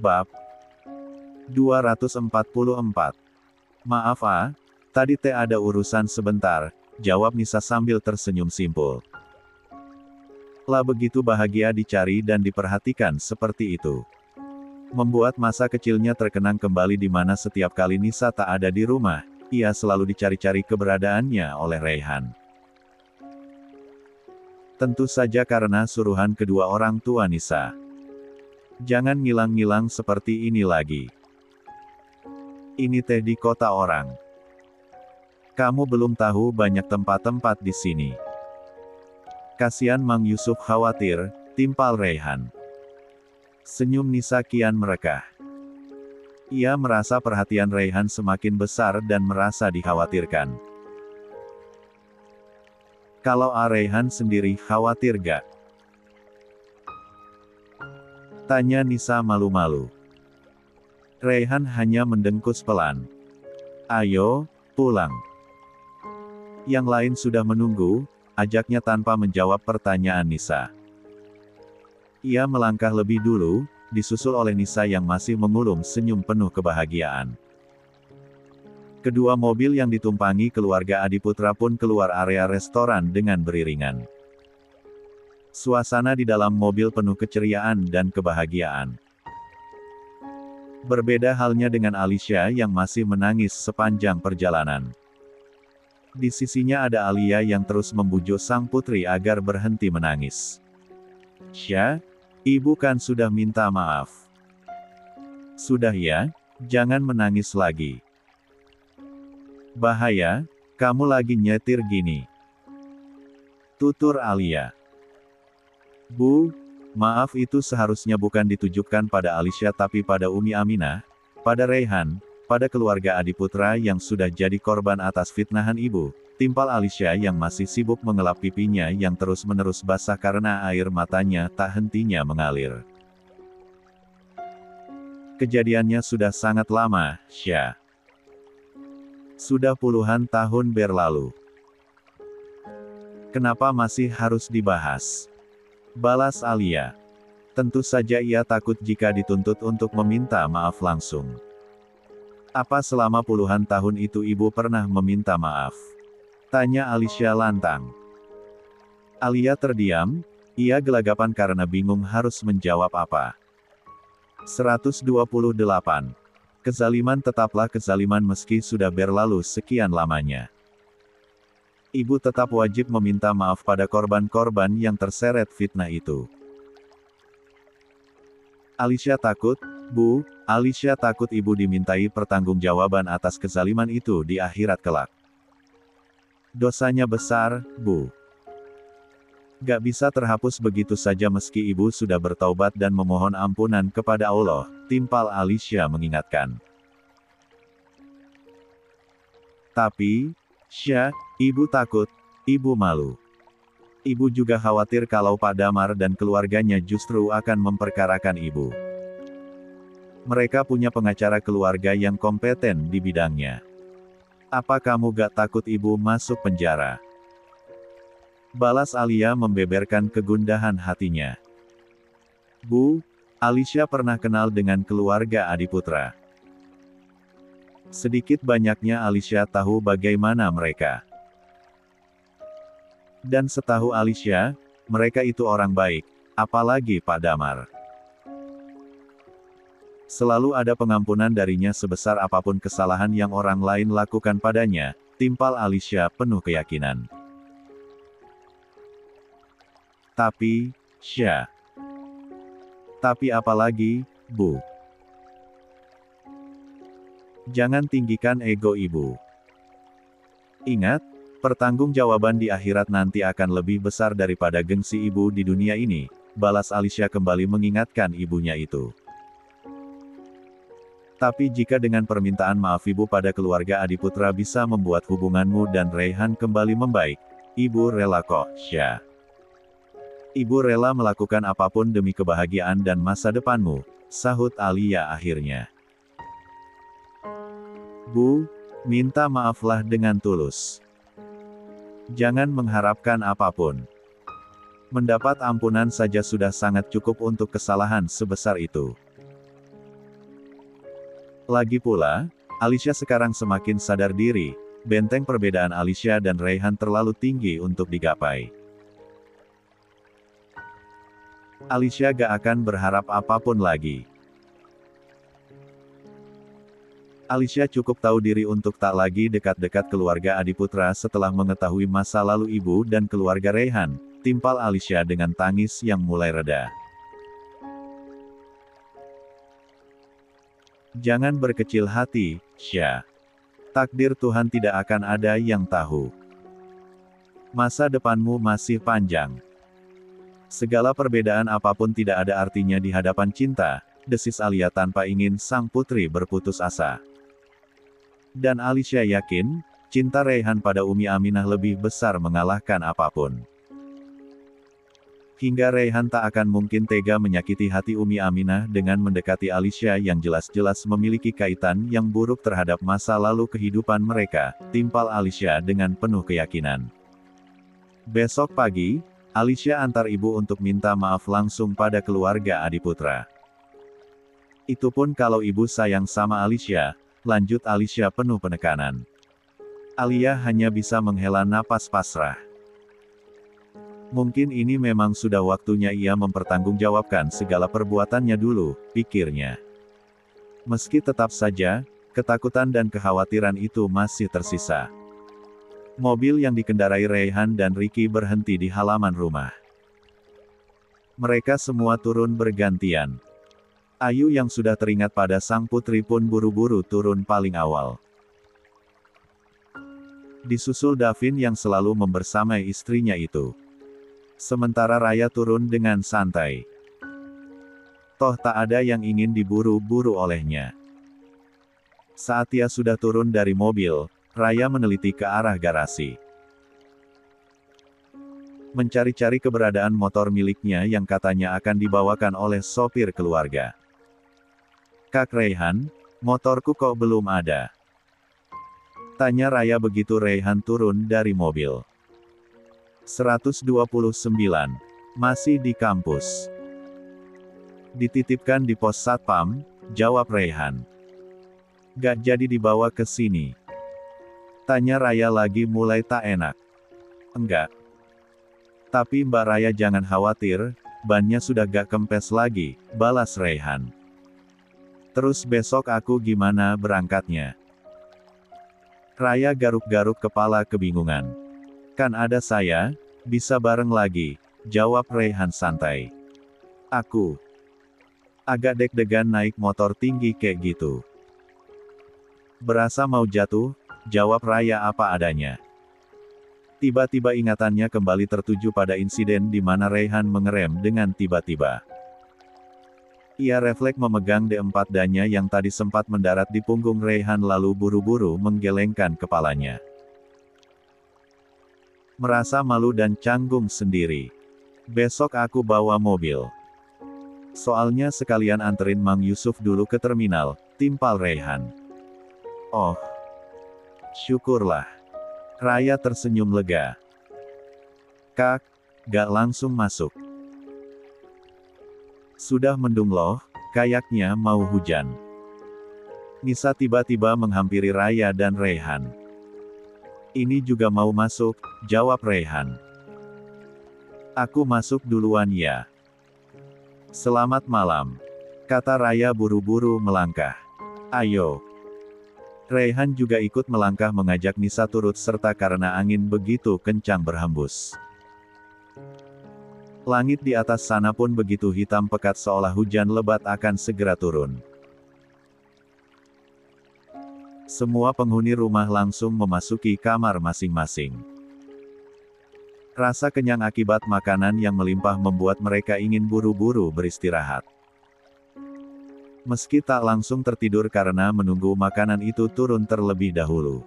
Bab 244. Maaf tadi teh ada urusan sebentar, jawab Nisa sambil tersenyum simpul. Lah begitu bahagia dicari dan diperhatikan seperti itu. Membuat masa kecilnya terkenang kembali di mana setiap kali Nisa tak ada di rumah, ia selalu dicari-cari keberadaannya oleh Raihan. Tentu saja karena suruhan kedua orang tua Nisa. Jangan ngilang-ngilang seperti ini lagi. Ini teh di kota orang. Kamu belum tahu banyak tempat-tempat di sini. Kasihan Mang Yusuf khawatir, timpal Raihan. Senyum Nisa kian merekah. Ia merasa perhatian Raihan semakin besar dan merasa dikhawatirkan. Kalau Raihan sendiri khawatir gak? Tanya Nisa malu-malu. Raihan hanya mendengkus pelan. Ayo, pulang. Yang lain sudah menunggu, ajaknya tanpa menjawab pertanyaan Nisa. Ia melangkah lebih dulu, disusul oleh Nisa yang masih mengulum senyum penuh kebahagiaan. Kedua mobil yang ditumpangi keluarga Adiputra pun keluar area restoran dengan beriringan. Suasana di dalam mobil penuh keceriaan dan kebahagiaan. Berbeda halnya dengan Alicia yang masih menangis sepanjang perjalanan. Di sisinya ada Alia yang terus membujuk sang putri agar berhenti menangis. Syah, ibu kan sudah minta maaf. Sudah ya, jangan menangis lagi. Bahaya, kamu lagi nyetir gini. Tutur Alia. Bu, maaf itu seharusnya bukan ditujukan pada Alicia tapi pada Umi Aminah, pada Raihan, pada keluarga Adiputra yang sudah jadi korban atas fitnahan ibu, timpal Alicia yang masih sibuk mengelap pipinya yang terus-menerus basah karena air matanya tak hentinya mengalir. Kejadiannya sudah sangat lama, Syah. Sudah puluhan tahun berlalu. Kenapa masih harus dibahas? Balas Alia. Tentu saja ia takut jika dituntut untuk meminta maaf langsung. Apa selama puluhan tahun itu ibu pernah meminta maaf? Tanya Alicia lantang. Alia terdiam, ia gelagapan karena bingung harus menjawab apa. 128. Kezaliman tetaplah kezaliman meski sudah berlalu sekian lamanya. Ibu tetap wajib meminta maaf pada korban-korban yang terseret fitnah itu. Alicia takut, Bu, Alicia takut ibu dimintai pertanggungjawaban atas kezaliman itu di akhirat kelak. Dosanya besar, Bu. Gak bisa terhapus begitu saja meski ibu sudah bertaubat dan memohon ampunan kepada Allah, timpal Alicia mengingatkan. Tapi, Syah, ibu takut, ibu malu. Ibu juga khawatir kalau Pak Damar dan keluarganya justru akan memperkarakan ibu. Mereka punya pengacara keluarga yang kompeten di bidangnya. Apa kamu gak takut ibu masuk penjara? Balas Alia membeberkan kegundahan hatinya. Bu, Alicia pernah kenal dengan keluarga Adiputra. Sedikit banyaknya Alicia tahu bagaimana mereka. Dan setahu Alicia, mereka itu orang baik, apalagi Pak Damar. Selalu ada pengampunan darinya sebesar apapun kesalahan yang orang lain lakukan padanya, timpal Alicia penuh keyakinan. Tapi, Syah. Tapi apalagi, Bu? Jangan tinggikan ego ibu. Ingat, pertanggungjawaban di akhirat nanti akan lebih besar daripada gengsi ibu di dunia ini, balas Alicia kembali mengingatkan ibunya itu. Tapi jika dengan permintaan maaf ibu pada keluarga Adiputra bisa membuat hubunganmu dan Raihan kembali membaik, ibu rela kok, Syah. Ibu rela melakukan apapun demi kebahagiaan dan masa depanmu, sahut Alia akhirnya. Bu, minta maaflah dengan tulus. Jangan mengharapkan apapun. Mendapat ampunan saja sudah sangat cukup untuk kesalahan sebesar itu. Lagi pula, Alicia sekarang semakin sadar diri, benteng perbedaan Alicia dan Raihan terlalu tinggi untuk digapai. Alicia gak akan berharap apapun lagi. Alicia cukup tahu diri untuk tak lagi dekat-dekat keluarga Adiputra setelah mengetahui masa lalu ibu dan keluarga Raihan. Timpal Alicia dengan tangis yang mulai reda. Jangan berkecil hati, Sya. Takdir Tuhan tidak akan ada yang tahu. Masa depanmu masih panjang. Segala perbedaan apapun tidak ada artinya di hadapan cinta, desis Alia tanpa ingin sang putri berputus asa. Dan Alicia yakin, cinta Raihan pada Umi Aminah lebih besar mengalahkan apapun. Hingga Raihan tak akan mungkin tega menyakiti hati Umi Aminah dengan mendekati Alicia yang jelas-jelas memiliki kaitan yang buruk terhadap masa lalu kehidupan mereka, timpal Alicia dengan penuh keyakinan. Besok pagi, Alicia antar ibu untuk minta maaf langsung pada keluarga Adiputra. Itu pun kalau ibu sayang sama Alicia, lanjut Alicia penuh penekanan. Alia hanya bisa menghela napas pasrah. Mungkin ini memang sudah waktunya ia mempertanggungjawabkan segala perbuatannya dulu, pikirnya. Meski tetap saja, ketakutan dan kekhawatiran itu masih tersisa. Mobil yang dikendarai Raihan dan Ricky berhenti di halaman rumah. Mereka semua turun bergantian. Ayu yang sudah teringat pada sang putri pun buru-buru turun paling awal. Disusul Davin yang selalu membersamai istrinya itu. Sementara Raya turun dengan santai. Toh tak ada yang ingin diburu-buru olehnya. Saat ia sudah turun dari mobil, Raya meneliti ke arah garasi. Mencari-cari keberadaan motor miliknya yang katanya akan dibawakan oleh sopir keluarga. Kak Raihan, motorku kok belum ada? Tanya Raya begitu Raihan turun dari mobil. 129. Masih di kampus. Dititipkan di pos satpam, jawab Raihan. Gak jadi dibawa ke sini. Tanya Raya lagi mulai tak enak. Enggak. Tapi Mbak Raya jangan khawatir, bannya sudah gak kempes lagi, balas Raihan. Terus besok aku gimana berangkatnya? Raya garuk-garuk kepala kebingungan. Kan ada saya, bisa bareng lagi, jawab Raihan santai. Aku agak deg-degan naik motor tinggi kayak gitu. Berasa mau jatuh, jawab Raya apa adanya. Tiba-tiba ingatannya kembali tertuju pada insiden di mana Raihan mengerem dengan tiba-tiba. Ia refleks memegang D4 danya yang tadi sempat mendarat di punggung Raihan lalu buru-buru menggelengkan kepalanya. Merasa malu dan canggung sendiri. Besok aku bawa mobil. Soalnya sekalian anterin Mang Yusuf dulu ke terminal, timpal Raihan. Oh. Syukurlah. Raya tersenyum lega. Kak, gak langsung masuk. Sudah mendung loh, kayaknya mau hujan. Nisa tiba-tiba menghampiri Raya dan Raihan. Ini juga mau masuk, jawab Raihan. Aku masuk duluan ya. Selamat malam. Kata Raya buru-buru melangkah. Ayo. Raihan juga ikut melangkah mengajak Nisa turut serta karena angin begitu kencang berhembus. Langit di atas sana pun begitu hitam pekat seolah hujan lebat akan segera turun. Semua penghuni rumah langsung memasuki kamar masing-masing. Rasa kenyang akibat makanan yang melimpah membuat mereka ingin buru-buru beristirahat. Meski tak langsung tertidur karena menunggu makanan itu turun terlebih dahulu.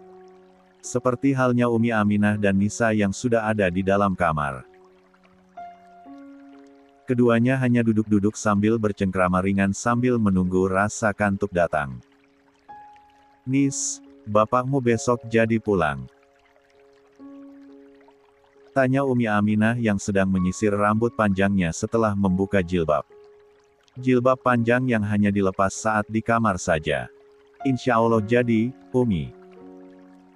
Seperti halnya Umi Aminah dan Nisa yang sudah ada di dalam kamar. Keduanya hanya duduk-duduk sambil bercengkrama ringan sambil menunggu rasa kantuk datang. Nis, bapakmu besok jadi pulang. Tanya Umi Aminah yang sedang menyisir rambut panjangnya setelah membuka jilbab. Jilbab panjang yang hanya dilepas saat di kamar saja. Insya Allah jadi, Umi.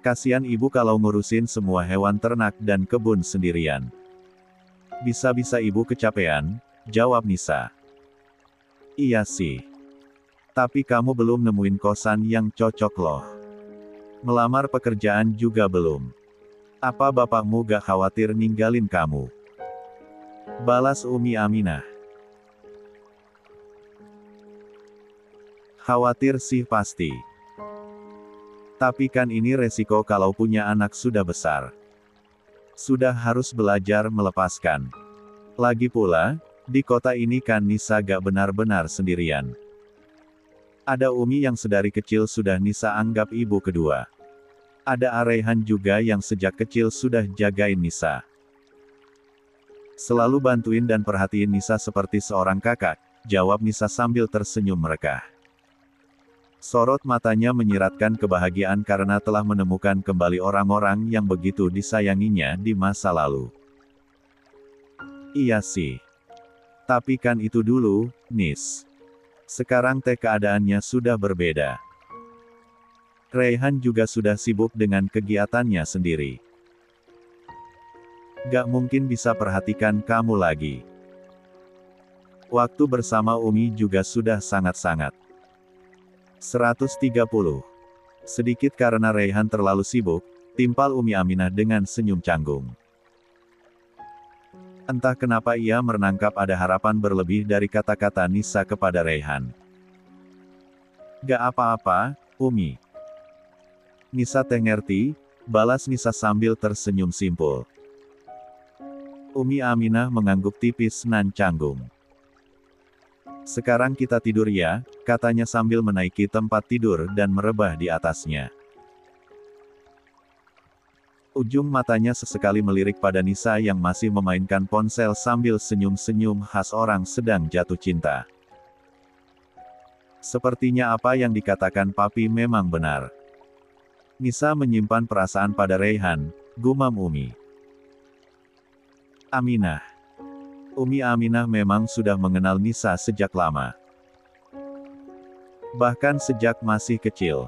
Kasihan ibu kalau ngurusin semua hewan ternak dan kebun sendirian. Bisa-bisa ibu kecapean, jawab Nisa. Iya sih. Tapi kamu belum nemuin kosan yang cocok loh. Melamar pekerjaan juga belum. Apa bapakmu gak khawatir ninggalin kamu? Balas Umi Aminah. Khawatir sih pasti. Tapi kan ini resiko kalau punya anak sudah besar. Sudah harus belajar melepaskan. Lagi pula, di kota ini kan Nisa gak benar-benar sendirian. Ada Umi yang sedari kecil sudah Nisa anggap ibu kedua. Ada Arehan juga yang sejak kecil sudah jagain Nisa. Selalu bantuin dan perhatiin Nisa seperti seorang kakak, jawab Nisa sambil tersenyum merekah. Sorot matanya menyiratkan kebahagiaan karena telah menemukan kembali orang-orang yang begitu disayanginya di masa lalu. Iya sih. Tapi kan itu dulu, Nis. Sekarang keadaannya sudah berbeda. Raihan juga sudah sibuk dengan kegiatannya sendiri. Gak mungkin bisa perhatikan kamu lagi. Waktu bersama Umi juga sudah sangat-sangat. 130. Sedikit karena Raihan terlalu sibuk, timpal Umi Aminah dengan senyum canggung. Entah kenapa ia menangkap ada harapan berlebih dari kata-kata Nisa kepada Raihan. Gak apa-apa, Umi. Nisa teh ngerti, balas Nisa sambil tersenyum simpul. Umi Aminah mengangguk tipis nan canggung. Sekarang kita tidur ya, katanya sambil menaiki tempat tidur dan merebah di atasnya. Ujung matanya sesekali melirik pada Nisa yang masih memainkan ponsel sambil senyum-senyum khas orang sedang jatuh cinta. Sepertinya apa yang dikatakan papi memang benar. Nisa menyimpan perasaan pada Raihan, gumam Umi Aminah. Umi Aminah memang sudah mengenal Nisa sejak lama. Bahkan sejak masih kecil.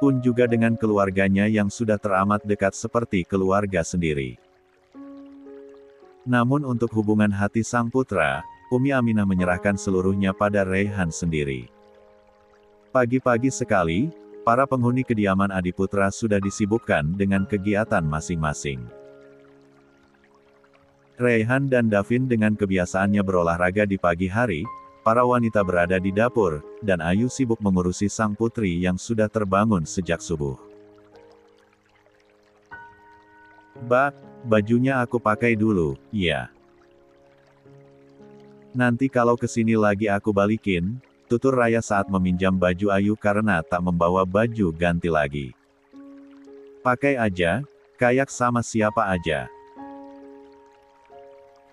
Pun juga dengan keluarganya yang sudah teramat dekat seperti keluarga sendiri. Namun untuk hubungan hati sang putra, Umi Aminah menyerahkan seluruhnya pada Raihan sendiri. Pagi-pagi sekali, para penghuni kediaman Adiputra sudah disibukkan dengan kegiatan masing-masing. Raihan dan Davin dengan kebiasaannya berolahraga di pagi hari, para wanita berada di dapur, dan Ayu sibuk mengurusi sang putri yang sudah terbangun sejak subuh. Mbak, bajunya aku pakai dulu, ya. Nanti kalau kesini lagi aku balikin, tutur Raya saat meminjam baju Ayu karena tak membawa baju ganti lagi. Pakai aja, kayak sama siapa aja.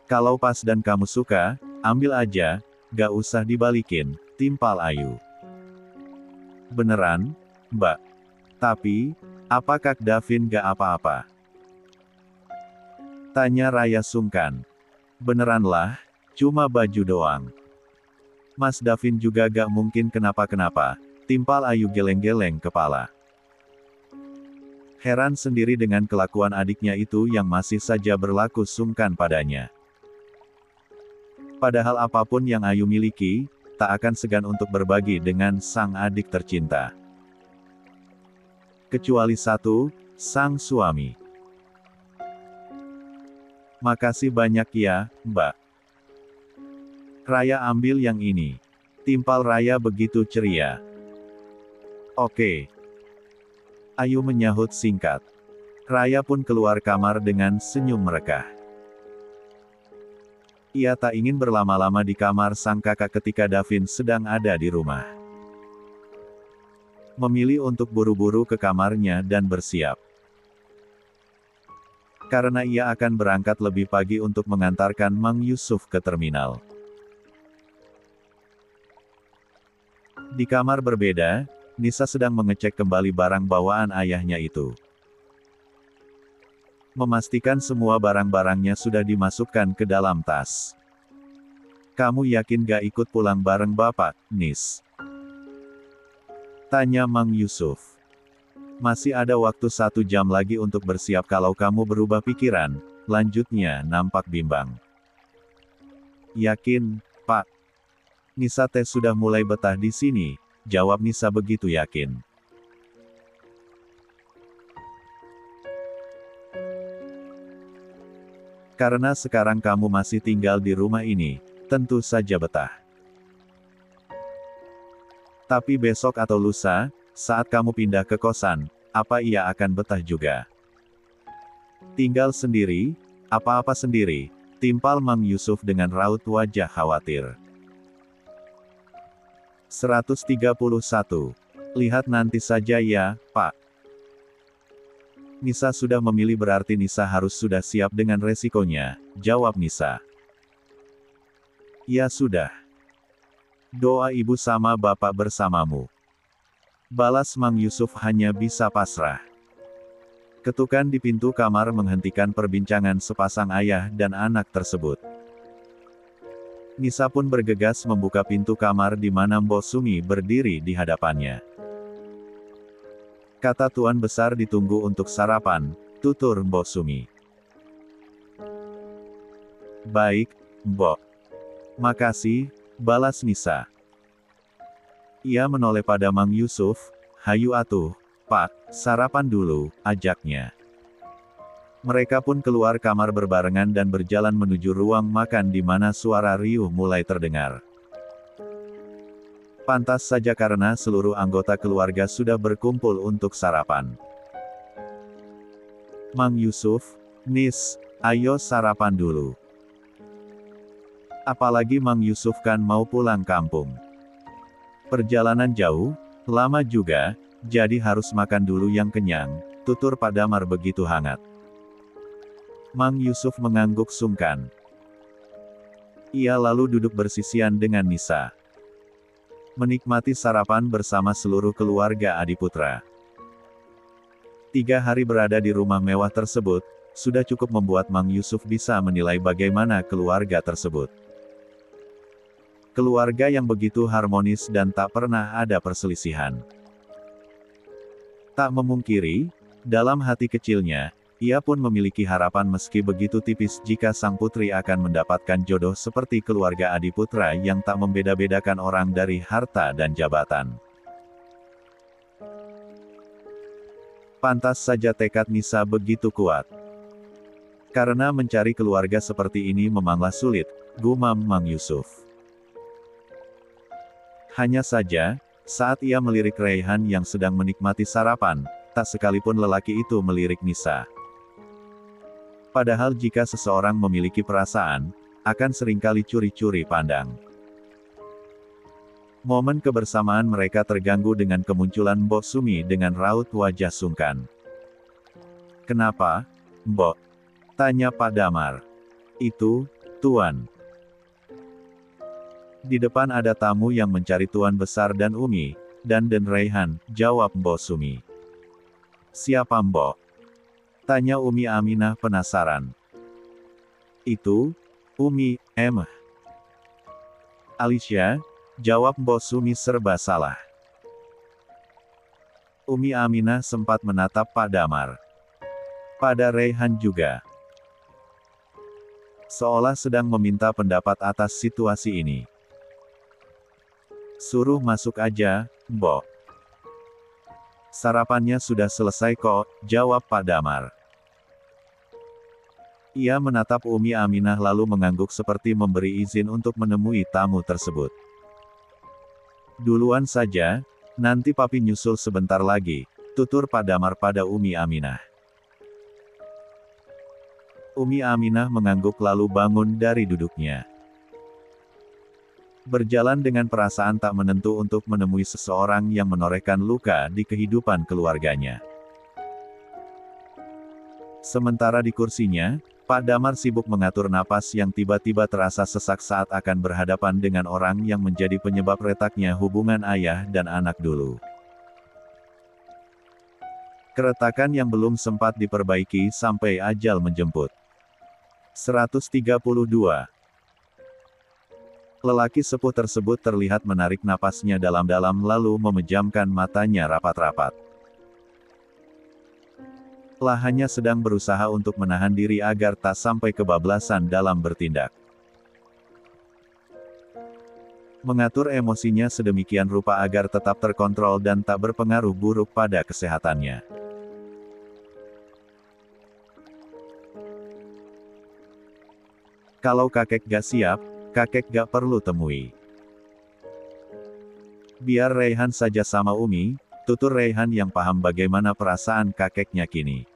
Kalau pas dan kamu suka, ambil aja, gak usah dibalikin, timpal Ayu. Beneran, Mbak? Tapi, apa Kak Davin gak apa-apa? Tanya Raya sungkan. Beneran lah, cuma baju doang. Mas Davin juga gak mungkin kenapa-kenapa, timpal Ayu geleng-geleng kepala. Heran sendiri dengan kelakuan adiknya itu yang masih saja berlaku sungkan padanya. Padahal apapun yang Ayu miliki, tak akan segan untuk berbagi dengan sang adik tercinta. Kecuali satu, sang suami. Makasih banyak ya, Mbak. Raya ambil yang ini. Timpal Raya begitu ceria. Oke. Ayu menyahut singkat. Raya pun keluar kamar dengan senyum merekah. Ia tak ingin berlama-lama di kamar sang kakak ketika Davin sedang ada di rumah. Memilih untuk buru-buru ke kamarnya dan bersiap. Karena ia akan berangkat lebih pagi untuk mengantarkan Mang Yusuf ke terminal. Di kamar berbeda, Nisa sedang mengecek kembali barang bawaan ayahnya itu. Memastikan semua barang-barangnya sudah dimasukkan ke dalam tas. Kamu yakin gak ikut pulang bareng bapak, Nis? Tanya Mang Yusuf. Masih ada waktu 1 jam lagi untuk bersiap kalau kamu berubah pikiran, lanjutnya nampak bimbang. Yakin, Pak? Nisa teh sudah mulai betah di sini, jawab Nisa begitu yakin. Karena sekarang kamu masih tinggal di rumah ini, tentu saja betah. Tapi besok atau lusa, saat kamu pindah ke kosan, apa ia akan betah juga? Tinggal sendiri, apa-apa sendiri, timpal Mang Yusuf dengan raut wajah khawatir. 131. Lihat nanti saja ya, Pak. Nisa sudah memilih berarti Nisa harus sudah siap dengan resikonya, jawab Nisa. Ya sudah. Doa ibu sama bapak bersamamu. Balas Mang Yusuf hanya bisa pasrah. Ketukan di pintu kamar menghentikan perbincangan sepasang ayah dan anak tersebut. Nisa pun bergegas membuka pintu kamar di mana Mbok Sumi berdiri di hadapannya. Kata tuan besar ditunggu untuk sarapan, tutur Mbok Sumi. Baik, Mbok. Makasih, balas Nisa. Ia menoleh pada Mang Yusuf, hayu atuh, Pak, sarapan dulu, ajaknya. Mereka pun keluar kamar berbarengan dan berjalan menuju ruang makan di mana suara riuh mulai terdengar. Pantas saja karena seluruh anggota keluarga sudah berkumpul untuk sarapan. Mang Yusuf, Nis, ayo sarapan dulu. Apalagi Mang Yusuf kan mau pulang kampung. Perjalanan jauh, lama juga, jadi harus makan dulu yang kenyang, tutur Pak Damar begitu hangat. Mang Yusuf mengangguk sungkan. Ia lalu duduk bersisian dengan Nisa. Menikmati sarapan bersama seluruh keluarga Adiputra. 3 hari berada di rumah mewah tersebut, sudah cukup membuat Mang Yusuf bisa menilai bagaimana keluarga tersebut. Keluarga yang begitu harmonis dan tak pernah ada perselisihan. Tak memungkiri, dalam hati kecilnya, ia pun memiliki harapan meski begitu tipis jika sang putri akan mendapatkan jodoh seperti keluarga Adiputra yang tak membeda-bedakan orang dari harta dan jabatan. Pantas saja tekad Nisa begitu kuat. Karena mencari keluarga seperti ini memanglah sulit, gumam Mang Yusuf. Hanya saja, saat ia melirik Raihan yang sedang menikmati sarapan, tak sekalipun lelaki itu melirik Nisa. Padahal jika seseorang memiliki perasaan, akan seringkali curi-curi pandang. Momen kebersamaan mereka terganggu dengan kemunculan Mbok Sumi dengan raut wajah sungkan. Kenapa, Mbok? Tanya Pak Damar. Itu, Tuan. Di depan ada tamu yang mencari Tuan Besar dan Umi, dan Raihan, jawab Mbok Sumi. Siapa Mbok? Tanya Umi Aminah penasaran. Itu, Umi, Alicia, jawab Mbok Sumi serba salah. Umi Aminah sempat menatap Pak Damar. Pada Raihan juga. Seolah sedang meminta pendapat atas situasi ini. Suruh masuk aja, Mbok. Sarapannya sudah selesai kok, jawab Pak Damar. Ia menatap Umi Aminah lalu mengangguk seperti memberi izin untuk menemui tamu tersebut. Duluan saja, nanti papi nyusul sebentar lagi, tutur Pak Damar pada Umi Aminah. Umi Aminah mengangguk lalu bangun dari duduknya. Berjalan dengan perasaan tak menentu untuk menemui seseorang yang menorehkan luka di kehidupan keluarganya. Sementara di kursinya, Pak Damar sibuk mengatur napas yang tiba-tiba terasa sesak saat akan berhadapan dengan orang yang menjadi penyebab retaknya hubungan ayah dan anak dulu. Keretakan yang belum sempat diperbaiki sampai ajal menjemput. 132. Lelaki sepuh tersebut terlihat menarik napasnya dalam-dalam lalu memejamkan matanya rapat-rapat. Hanya sedang berusaha untuk menahan diri agar tak sampai kebablasan dalam bertindak. Mengatur emosinya sedemikian rupa agar tetap terkontrol dan tak berpengaruh buruk pada kesehatannya. Kalau kakek gak siap, kakek gak perlu temui. Biar Raihan saja sama Umi, tutur Raihan yang paham bagaimana perasaan kakeknya kini.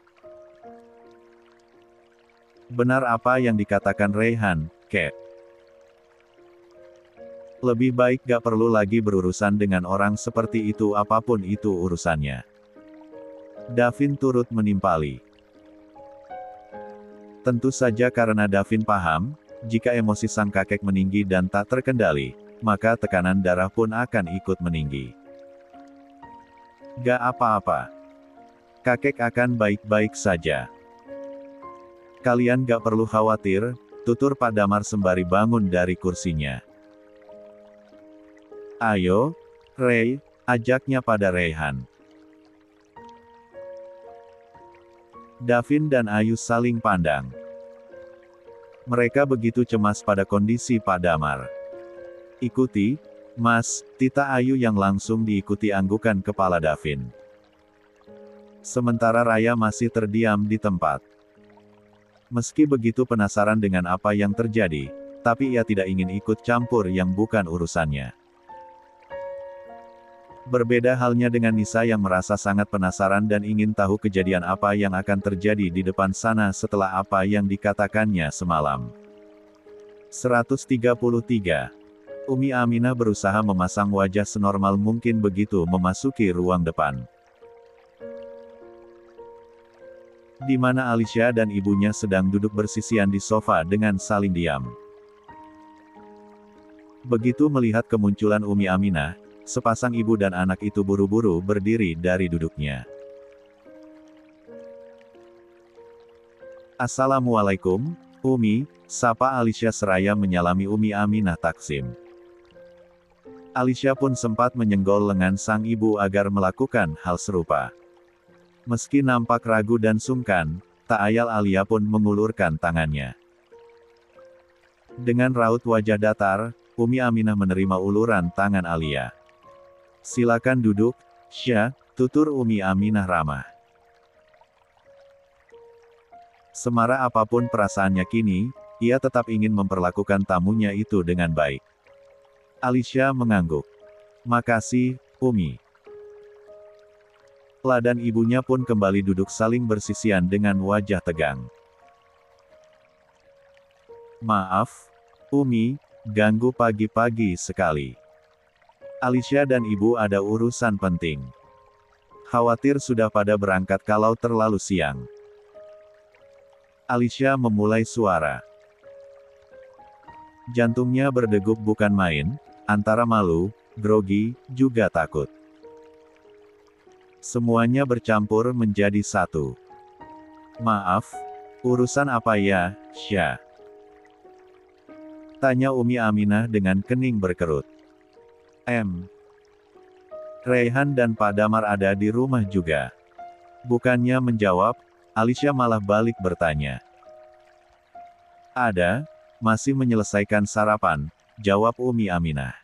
Benar apa yang dikatakan Raihan, Kek. Lebih baik gak perlu lagi berurusan dengan orang seperti itu apapun itu urusannya. Davin turut menimpali. Tentu saja karena Davin paham, jika emosi sang kakek meninggi dan tak terkendali, maka tekanan darah pun akan ikut meninggi. Gak apa-apa. Kakek akan baik-baik saja. Kalian gak perlu khawatir, tutur Pak Damar sembari bangun dari kursinya. Ayo, Ray, ajaknya pada Raihan. Davin dan Ayu saling pandang. Mereka begitu cemas pada kondisi Pak Damar. Ikuti, Mas, tita Ayu yang langsung diikuti anggukan kepala Davin. Sementara Raya masih terdiam di tempat. Meski begitu penasaran dengan apa yang terjadi, tapi ia tidak ingin ikut campur yang bukan urusannya. Berbeda halnya dengan Nisa yang merasa sangat penasaran dan ingin tahu kejadian apa yang akan terjadi di depan sana setelah apa yang dikatakannya semalam. 133. Umi Aminah berusaha memasang wajah senormal mungkin begitu memasuki ruang depan. Di mana Alicia dan ibunya sedang duduk bersisian di sofa dengan saling diam. Begitu melihat kemunculan Umi Aminah, sepasang ibu dan anak itu buru-buru berdiri dari duduknya. Assalamualaikum, Umi, sapa Alicia seraya menyalami Umi Aminah Taksim. Alicia pun sempat menyenggol lengan sang ibu agar melakukan hal serupa. Meski nampak ragu dan sungkan, tak ayal Alia pun mengulurkan tangannya. Dengan raut wajah datar, Umi Aminah menerima uluran tangan Alia. Silakan duduk, Syah, tutur Umi Aminah ramah. Semara apapun perasaannya kini, ia tetap ingin memperlakukan tamunya itu dengan baik. Alicia mengangguk. Makasih, Umi. Dan ibunya pun kembali duduk saling bersisian dengan wajah tegang. Maaf, Umi, ganggu pagi-pagi sekali. Alicia dan ibu ada urusan penting. Khawatir sudah pada berangkat kalau terlalu siang. Alicia memulai suara. Jantungnya berdegup bukan main, antara malu, grogi, juga takut. Semuanya bercampur menjadi satu. Maaf, urusan apa ya, Syah? Tanya Umi Aminah dengan kening berkerut. Raihan dan Pak Damar ada di rumah juga. Bukannya menjawab, Alicia malah balik bertanya. Ada, masih menyelesaikan sarapan, jawab Umi Aminah.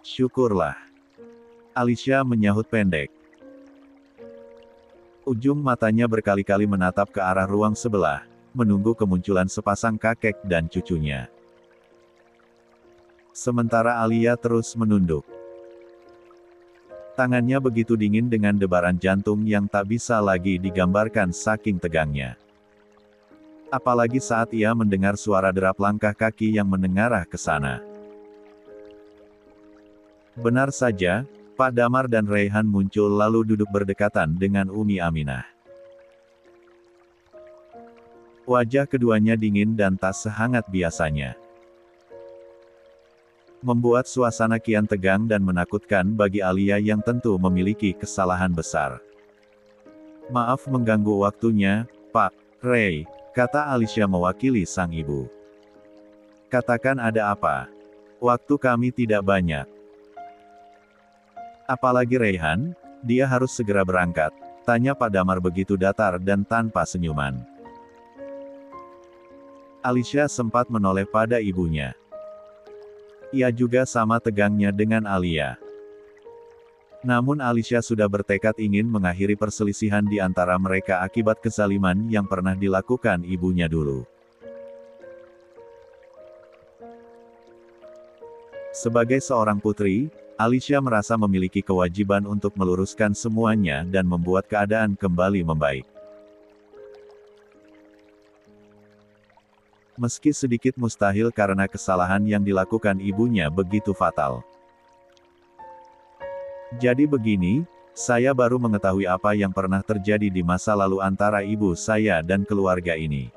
Syukurlah. Alicia menyahut pendek. Ujung matanya berkali-kali menatap ke arah ruang sebelah, menunggu kemunculan sepasang kakek dan cucunya. Sementara Alia terus menunduk. Tangannya begitu dingin dengan debaran jantung yang tak bisa lagi digambarkan saking tegangnya. Apalagi saat ia mendengar suara derap langkah kaki yang menengarah ke sana. Benar saja, Pak Damar dan Raihan muncul lalu duduk berdekatan dengan Umi Aminah. Wajah keduanya dingin dan tak sehangat biasanya. Membuat suasana kian tegang dan menakutkan bagi Alia yang tentu memiliki kesalahan besar. Maaf mengganggu waktunya, Pak Ray, kata Alicia mewakili sang ibu. Katakan ada apa? Waktu kami tidak banyak. Apalagi Raihan, dia harus segera berangkat, tanya Pak Damar begitu datar dan tanpa senyuman. Alicia sempat menoleh pada ibunya. Ia juga sama tegangnya dengan Alia. Namun Alicia sudah bertekad ingin mengakhiri perselisihan di antara mereka akibat kezaliman yang pernah dilakukan ibunya dulu. Sebagai seorang putri, Alicia merasa memiliki kewajiban untuk meluruskan semuanya dan membuat keadaan kembali membaik. Meski sedikit mustahil karena kesalahan yang dilakukan ibunya begitu fatal. Jadi begini, saya baru mengetahui apa yang pernah terjadi di masa lalu antara ibu saya dan keluarga ini.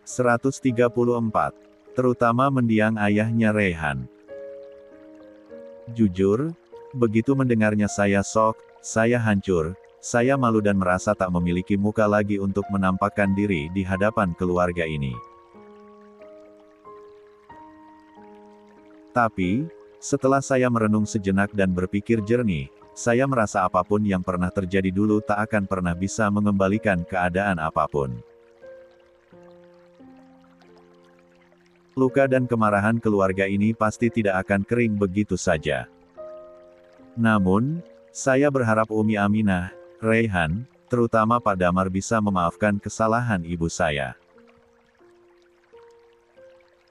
134. Terutama mendiang ayahnya Raihan. Jujur, begitu mendengarnya saya hancur, saya malu dan merasa tak memiliki muka lagi untuk menampakkan diri di hadapan keluarga ini. Tapi, setelah saya merenung sejenak dan berpikir jernih, saya merasa apapun yang pernah terjadi dulu tak akan pernah bisa mengembalikan keadaan apapun. Luka dan kemarahan keluarga ini pasti tidak akan kering begitu saja. Namun, saya berharap Umi Aminah, Raihan, terutama Pak Damar bisa memaafkan kesalahan ibu saya.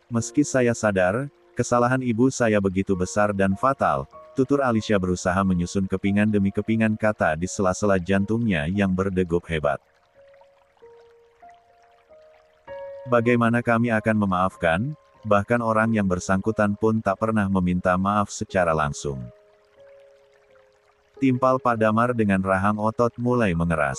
Meski saya sadar, kesalahan ibu saya begitu besar dan fatal, tutur Alicia berusaha menyusun kepingan demi kepingan kata di sela-sela jantungnya yang berdegup hebat. Bagaimana kami akan memaafkan, bahkan orang yang bersangkutan pun tak pernah meminta maaf secara langsung. Timpal Pak Damar dengan rahang otot mulai mengeras.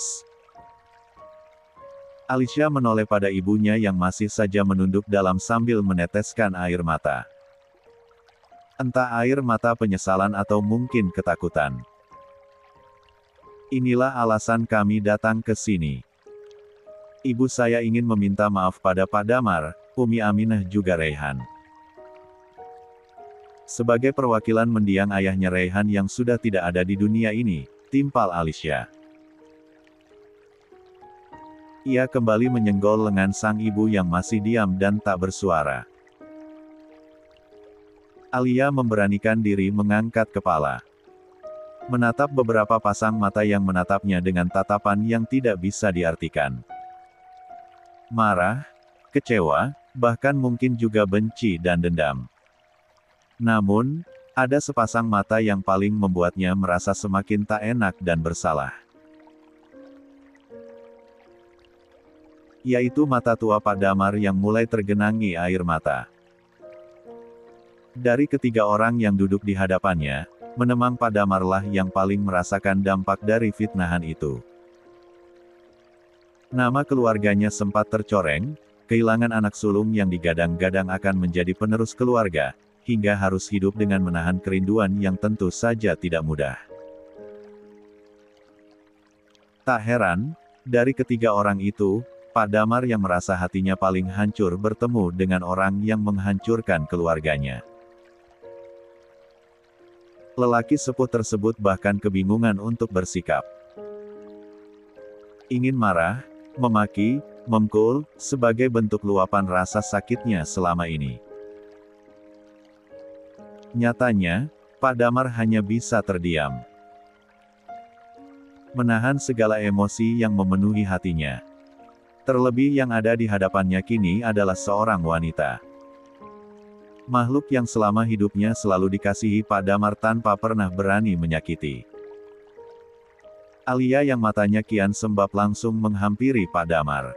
Alicia menoleh pada ibunya yang masih saja menunduk dalam sambil meneteskan air mata. Entah air mata penyesalan atau mungkin ketakutan. Inilah alasan kami datang ke sini. Ibu saya ingin meminta maaf pada Pak Damar, Umi Aminah juga Raihan. Sebagai perwakilan mendiang ayahnya Raihan yang sudah tidak ada di dunia ini, timpal Alicia. Ia kembali menyenggol lengan sang ibu yang masih diam dan tak bersuara. Alia memberanikan diri mengangkat kepala. Menatap beberapa pasang mata yang menatapnya dengan tatapan yang tidak bisa diartikan. Marah, kecewa, bahkan mungkin juga benci dan dendam. Namun, ada sepasang mata yang paling membuatnya merasa semakin tak enak dan bersalah. Yaitu mata tua Pak Damar yang mulai tergenangi air mata. Dari ketiga orang yang duduk di hadapannya, menemang Pak Damarlah yang paling merasakan dampak dari fitnahan itu. Nama keluarganya sempat tercoreng, kehilangan anak sulung yang digadang-gadang akan menjadi penerus keluarga, hingga harus hidup dengan menahan kerinduan yang tentu saja tidak mudah. Tak heran, dari ketiga orang itu, Pak Damar yang merasa hatinya paling hancur bertemu dengan orang yang menghancurkan keluarganya. Lelaki sepuh tersebut bahkan kebingungan untuk bersikap. Ingin marah, memaki, memukul, sebagai bentuk luapan rasa sakitnya selama ini. Nyatanya, Pak Damar hanya bisa terdiam. Menahan segala emosi yang memenuhi hatinya. Terlebih yang ada di hadapannya kini adalah seorang wanita. Makhluk yang selama hidupnya selalu dikasihi Pak Damar tanpa pernah berani menyakiti. Alia yang matanya kian sembab langsung menghampiri Pak Damar.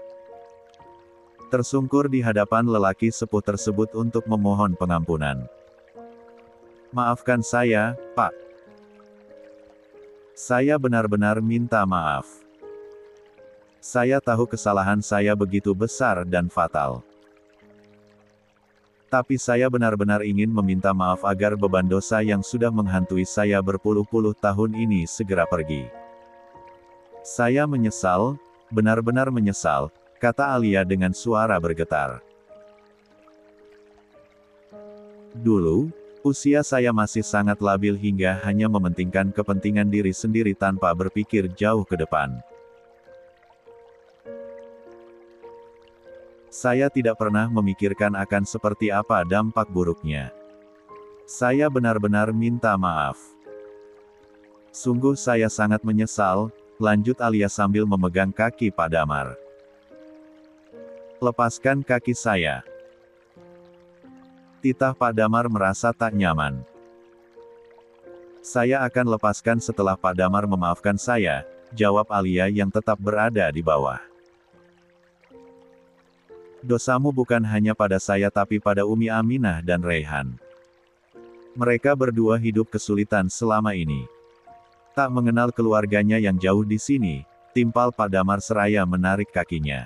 Tersungkur di hadapan lelaki sepuh tersebut untuk memohon pengampunan. Maafkan saya, Pak. Saya benar-benar minta maaf. Saya tahu kesalahan saya begitu besar dan fatal. Tapi saya benar-benar ingin meminta maaf agar beban dosa yang sudah menghantui saya berpuluh-puluh tahun ini segera pergi. Saya menyesal, benar-benar menyesal, kata Alia dengan suara bergetar. Dulu, usia saya masih sangat labil hingga hanya mementingkan kepentingan diri sendiri tanpa berpikir jauh ke depan. Saya tidak pernah memikirkan akan seperti apa dampak buruknya. Saya benar-benar minta maaf. Sungguh saya sangat menyesal, lanjut Alia sambil memegang kaki Pak Damar. Lepaskan kaki saya. Titah Pak Damar merasa tak nyaman. Saya akan lepaskan setelah Pak Damar memaafkan saya, jawab Alia yang tetap berada di bawah. Dosamu bukan hanya pada saya tapi pada Umi Aminah dan Raihan. Mereka berdua hidup kesulitan selama ini. Tak mengenal keluarganya yang jauh di sini, timpal Pak Damar seraya menarik kakinya.